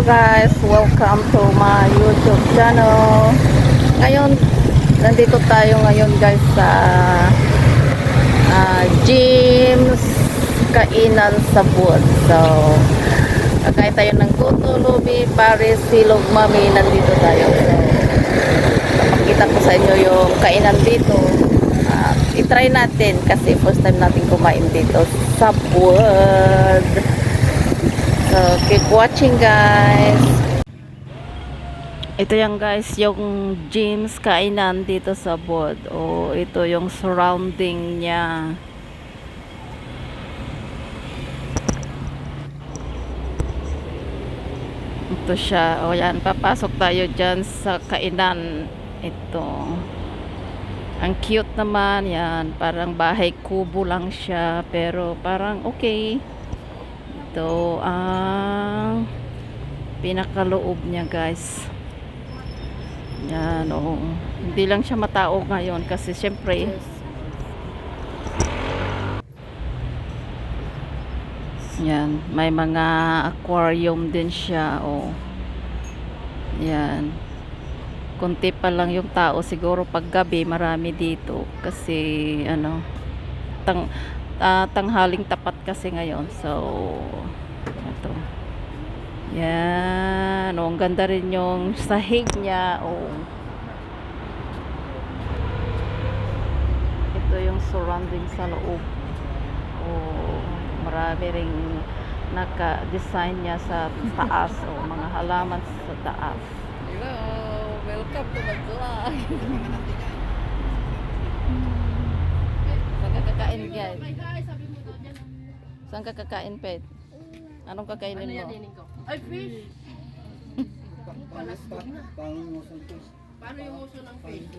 guys, welcome to my YouTube channel. Ngayon, nandito tayo ngayon guys sa Jim's Kainan sa Bud. So, kakain tayo ng Kuto, Lubi, Paris, Silog, Mami. Nandito tayo. So, napakita ko sa inyo yung kainan dito. I-try natin kasi first time natin kumain dito sa Bud. So, keep watching guys. Ito yan guys, yung Jim's Kainan dito sa Bud. O, ito yung surrounding niya. Ito siya. O yan, papasok tayo dyan sa kainan. Ito. Ang cute naman yan. Parang bahay kubo lang siya. Pero parang okay. Ito ang pinakaloob niya guys. Yan o. Hindi lang siya matao ngayon kasi syempre yan, may mga aquarium din siya o. Yan. Kunti pa lang yung tao, siguro pag gabi marami dito kasi ano tanghaling tapat kasi ngayon. So ito. Yan. O, ang ganda rin yung sahig niya. O. Ito yung surrounding sa loob. O, marami ring naka-design niya sa taas. O, mga halaman sa taas. Hello! Welcome to my vlog! Saan ka kakain guys? Saan ka kakain, Pet? Anong kakainin mo? Ay, fish! Paano yung uso ng fish?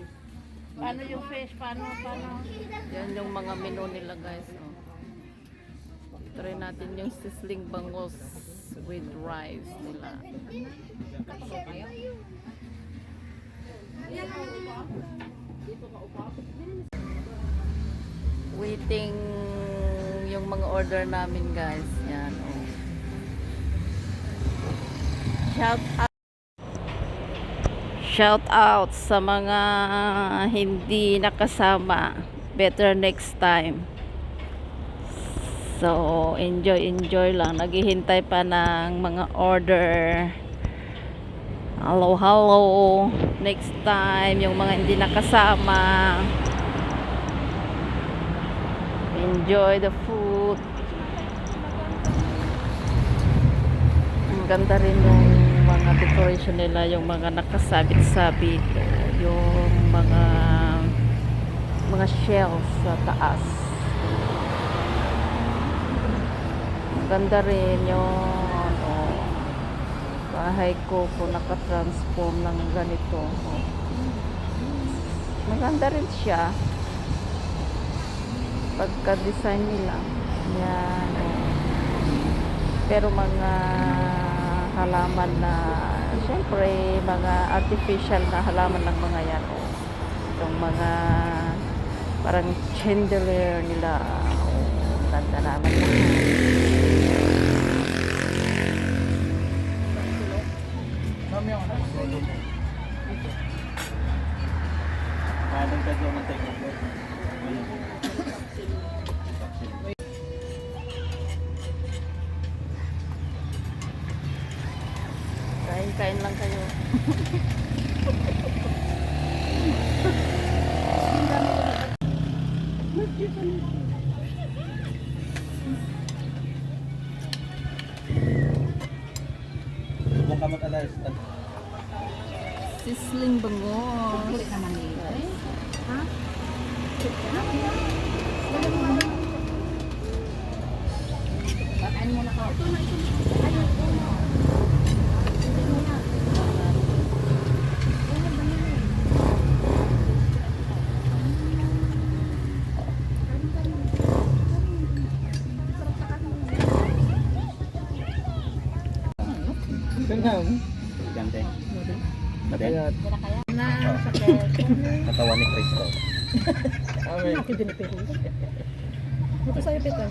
Paano yung fish? Paano? Yan yung mga menu nila guys. Oh. Try natin yung sizzling bangus with rice nila. Waiting yung mga order namin guys. Yan. Oh. Shout out sa mga hindi nakasama. Better next time. So, enjoy lang. Naghihintay pa ng mga order. Hello. Next time, yung mga hindi nakasama. Enjoy the food. Ang ganda rin yung mga decoration nila, yung mga nakasabit-sabit, yung mga shells sa taas. Ang ganda rin yung bahay ko kung naka-transform ng ganito. Maganda rin siya pagka-design nila. Yan. Pero mga halaman na syempre mga artificial na halaman ng mga yan. Itong mga parang chandelier nila. Ganda naman na. Mami ako na mag-lodo mo. Parang ka doon ng technical. Kain lang kayo. Huwag ka mag-alas. Sizzling bangus. Kulit naman nito. Ha? Pakain mo na ka. Ito na. Ganyan. Gante. Mate? Na, sakit. Katawan ni Cristo. Amen. Ako din ito. Ito sa'yo, Peter.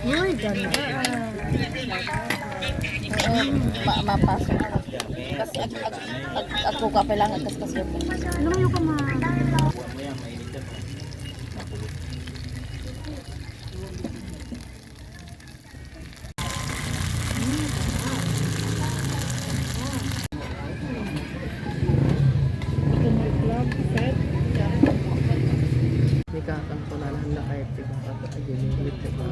Uy, ganda. Mapasok. Kasi ako ka kailangan kasi yung Lumayo ka ma. Buwan mo yan, mainit yan. Makulog. Hindi ka kang kunanan na kahit ibang kata ay ginilit diba?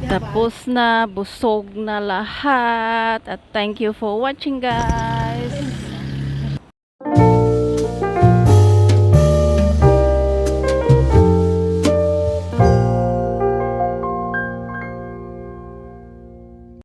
Tapos na, busog na lahat. At thank you for watching guys.